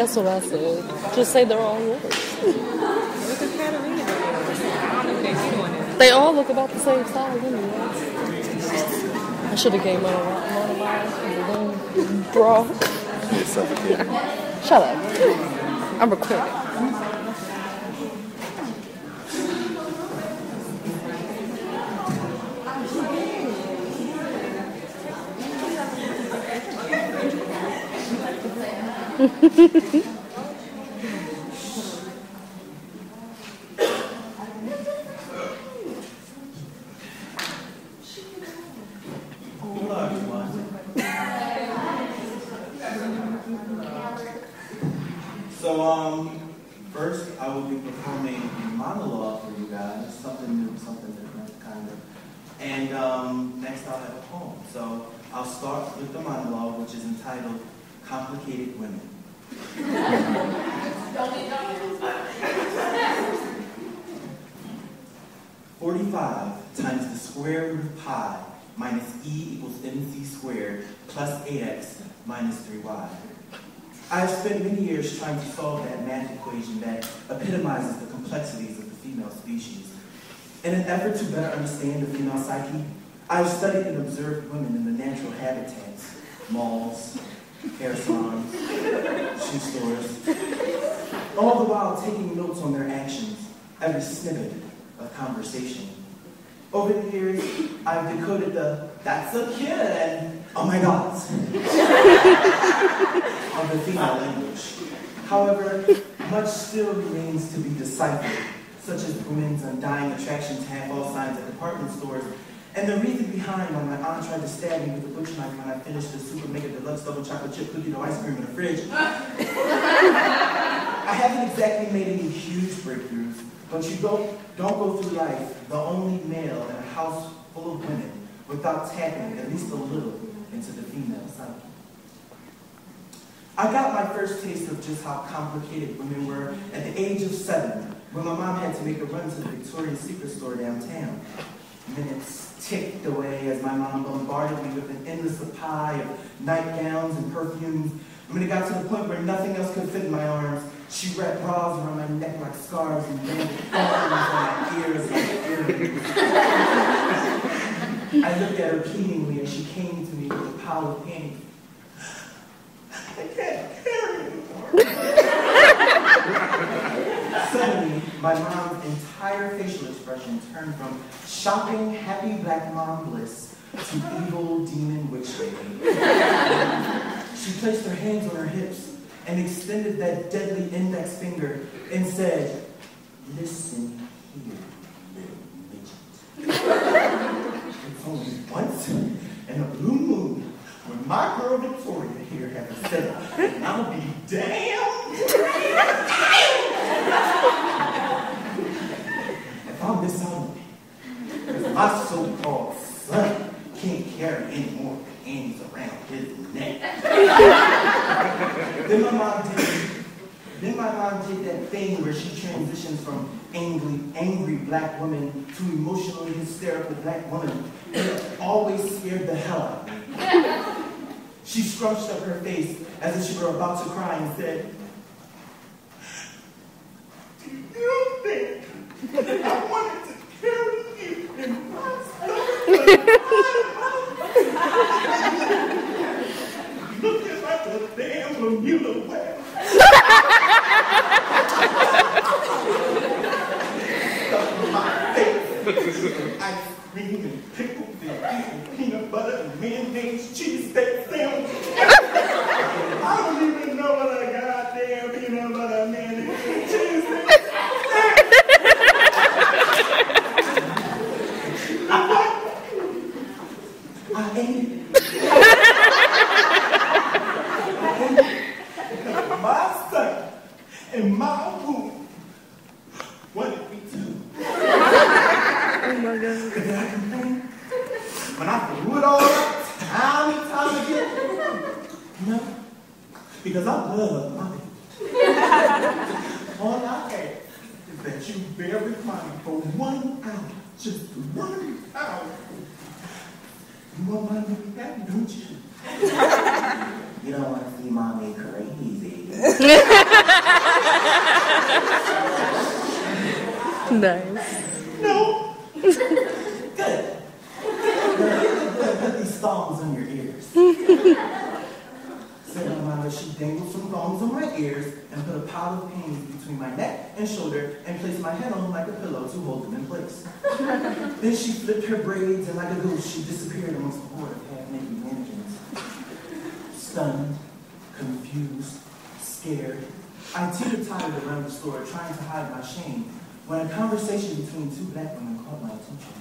That's what I said. Just say the wrong words. Look at Catalina. I don't know if they see one. They all look about the same size anyway. I should have gave my balloon bra. You're suffocating. Shut up. I'm recording. So, first I will be performing a monologue for you guys, something new, something different, kind of. And next I'll have a poem. So I'll start with the monologue, which is entitled Complicated Women. 45 times the square root of pi minus e equals mc squared plus 8x minus 3y. I have spent many years trying to solve that math equation that epitomizes the complexities of the female species. In an effort to better understand the female psyche, I have studied and observed women in the natural habitats, malls, hair salons, shoe stores, all the while taking notes on their actions, every snippet of conversation. Over the years, I've decoded the "that's a kid" and "oh my god" of the female language. However, much still remains to be deciphered, such as women's undying attraction to have-all signs at department stores, and the reason behind when my aunt tried to stab me with a butcher knife when I finished the super mega deluxe double chocolate chip cookie dough ice cream in the fridge. I haven't exactly made any huge breakthroughs, but you don't go through life the only male in a house full of women without tapping at least a little into the female psyche. I got my first taste of just how complicated women were at the age of 7, when my mom had to make a run to the Victoria's Secret store downtown. Minutes ticked away as my mom bombarded me with an endless supply of nightgowns and perfumes. When it got to the point where nothing else could fit in my arms, she wrapped bras around my neck like scarves and banded thorns on my ears like earrings. I looked at her pleadingly as she came to me with a pile of panties. I can't carry anymore. Suddenly, my mom's entire facial expression turned from shocking, happy black mom bliss to evil demon witch lady. She placed her hands on her hips and extended that deadly index finger and said, "Listen here, little midget. It's only once in a blue moon when my girl Victoria here has a setup, and I'll be damned if I miss out on it. Because my so-called son can't carry any more panties around his neck." Then my mom did that thing where she transitions from angry black woman to emotionally hysterical black woman, and it always scared the hell out of me. She scrunched up her face as if she were about to cry and said, "Do you think I wanted to carry you in my stomach? Looking like a damn Bermuda whale." Stuff in my face. Ice cream and pickles and peanut butter and mayonnaise cheesesteak sandwich. I don't even know what a goddamn peanut butter mayonnaise cheesesteak. I ate it. My son and my womb wanted me to. Oh my God. Did I complain? When I threw it all up, time and time again. No, because I love my baby. All I ask is that you bear with me for 1 hour, just 1 hour. You want my baby happy, don't you? You don't want to see mommy crazy. Nice. No. Good. Put these thongs on your ears. Said my mama, she dangled some thongs on my ears and put a pile of pains between my neck and shoulder and placed my head on them like a pillow to hold them in place. Then she flipped her braids and like a ghost, she disappeared amongst the horde of half-naked mannequins. Stunned, confused, scared, I teeter-tottered around the store trying to hide my shame when a conversation between two black women caught my attention.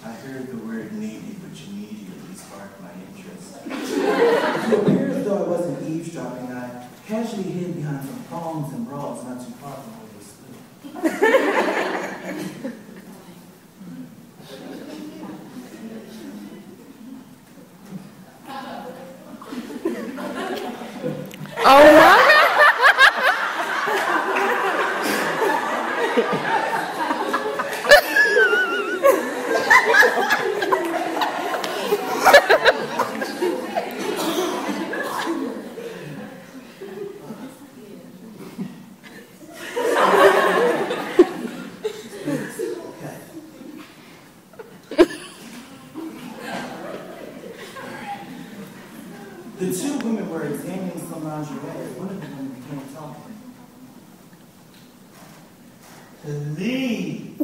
I heard the word needy, which immediately sparked my interest. To appear as though I wasn't eavesdropping, I casually hid behind some thongs and bras not too far from where they stood. Oh my! The two women were examining some lingerie. One of the women began talking. Please,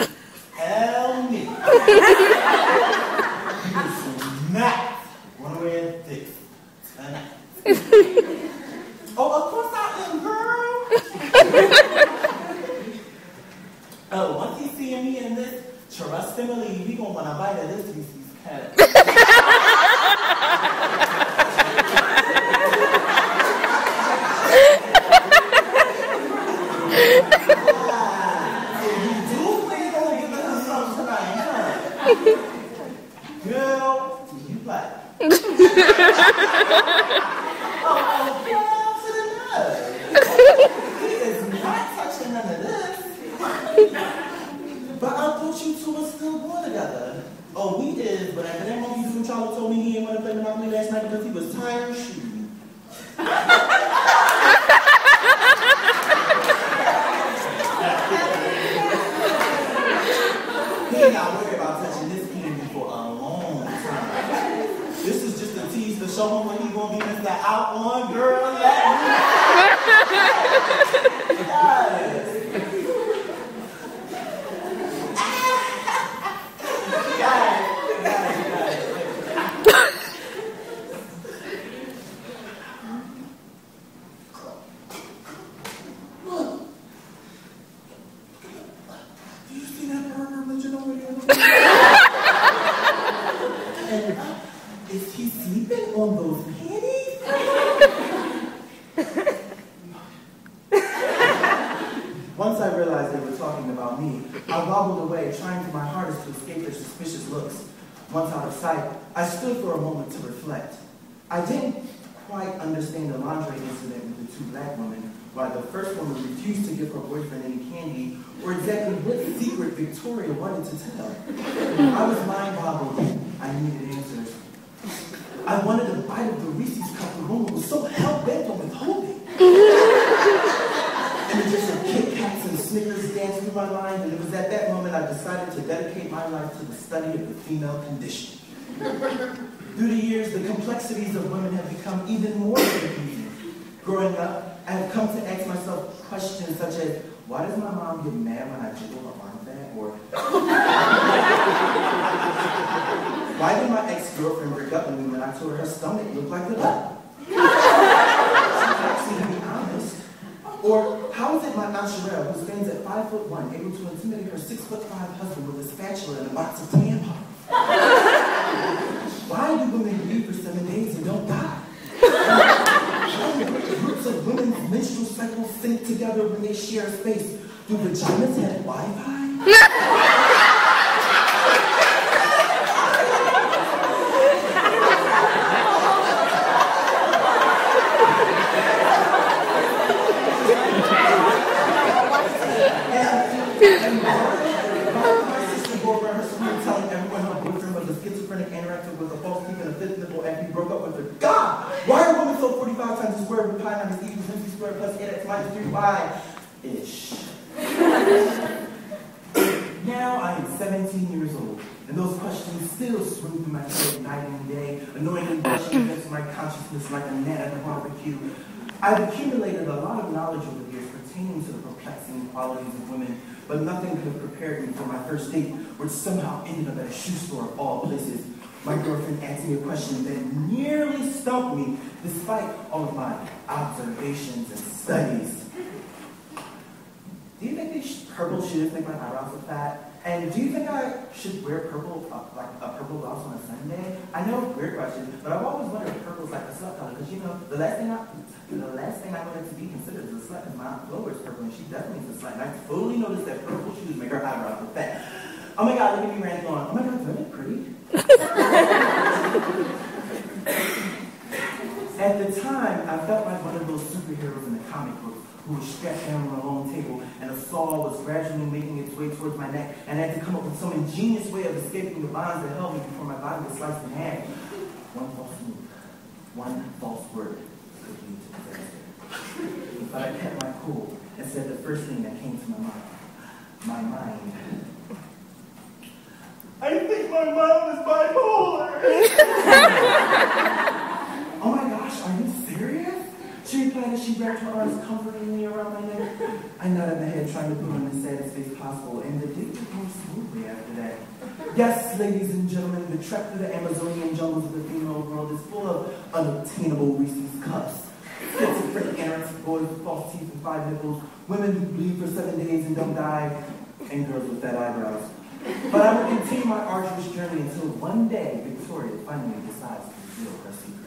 tell me. You some nuts. Wanna wear this tonight? Oh, of course I am, girl. Oh, once he's seeing me in this, trust and believe, he gonna wanna bite at this Reese's cat. Girl, you like. Oh, girl, to the nose. He is not touching none of this. But I thought you two were still born together. Oh, we is, but after that monkey from Charlie told me he didn't want to play Monopoly last night because he was tired of shooting. He not worried about touching this candy for a long time. This is just a tease to show him when he's going to be Mr. Out on Girl. Let me. Yes. Is he sleeping on those panties? Once I realized they were talking about me, I wobbled away, trying to my hardest to escape their suspicious looks. Once out of sight, I stood for a moment to reflect. I didn't quite understand the lingerie incident with the two black women, why the first woman refused to give her boyfriend any candy, or exactly what secret Victoria wanted to tell. I was mind-boggled. I needed answers. I wanted a bite of the Reese's cup the woman was so hell-bent on withholding. Images of Kit Kats and Snickers danced through my mind, and it was at that moment I decided to dedicate my life to the study of the female condition. Through the years, the complexities of women have become even more confusing. Growing up, I have come to ask myself questions such as, why does my mom get mad when I jiggle her arm back? Or, why did my ex-girlfriend break up with me when I told her her stomach looked like the butt? She's actually, to be honest. Or, how is it my Aunt Sherelle, who stands at 5'1", able to intimidate her 6'5" husband with a spatula and a box of tampons? Why do women bleed for 7 days and don't die? Groups of women's menstrual cycles sync together when they share space. Do vaginas have Wi-Fi? My sister go around her school telling everyone her boyfriend was a schizophrenic anorexic with a false teeth and a fifth nipple after he broke up with her. God! Why are women so 45 8x minus 3y. Ish. Now I am 17 years old, and those questions still swing through my head night and day, annoyingly brushing against my consciousness like a gnat at a barbecue. I've accumulated a lot of knowledge over the years pertaining to the perplexing qualities of women, but nothing could have prepared me for my first date, which somehow ended up at a shoe store of all places. My girlfriend asked me a question that nearly stumped me, despite all of my observations and studies. Do you think these purple shoes make my eyebrows look fat? And do you think I should wear purple, like a purple gloss on a Sunday? I know it's a weird question, but I've always wondered if purple's like a slut color, because you know, the last thing I wanted to be considered as a slut is my flow is purple, and she definitely is a slut. And I fully noticed that purple shoes make her eyebrows look fat. Oh my God, look at me ranting on. Oh my God, don't they pretty? At the time, I felt like one of those superheroes in the comic books who was strapped down on a long table and a saw was gradually making its way towards my neck, and I had to come up with some ingenious way of escaping the bonds that held me before my body was sliced in half. One false move, one false word could lead to disaster. But I kept my cool and said the first thing that came to my mind. I think my mom is bipolar. Oh my gosh, are you serious? She replied as she wrapped her arms comfortingly around my neck. I nodded my head, trying to put on the saddest face possible, and the date went more smoothly after that. Yes, ladies and gentlemen, the trek through the Amazonian jungles of the female world is full of unobtainable Reese's cups. Schizophrenic anorexic boys with false teeth and 5 nipples, women who bleed for 7 days and don't die, and girls with fat eyebrows. But I will continue my arduous journey until one day Victoria finally decides to reveal her secret.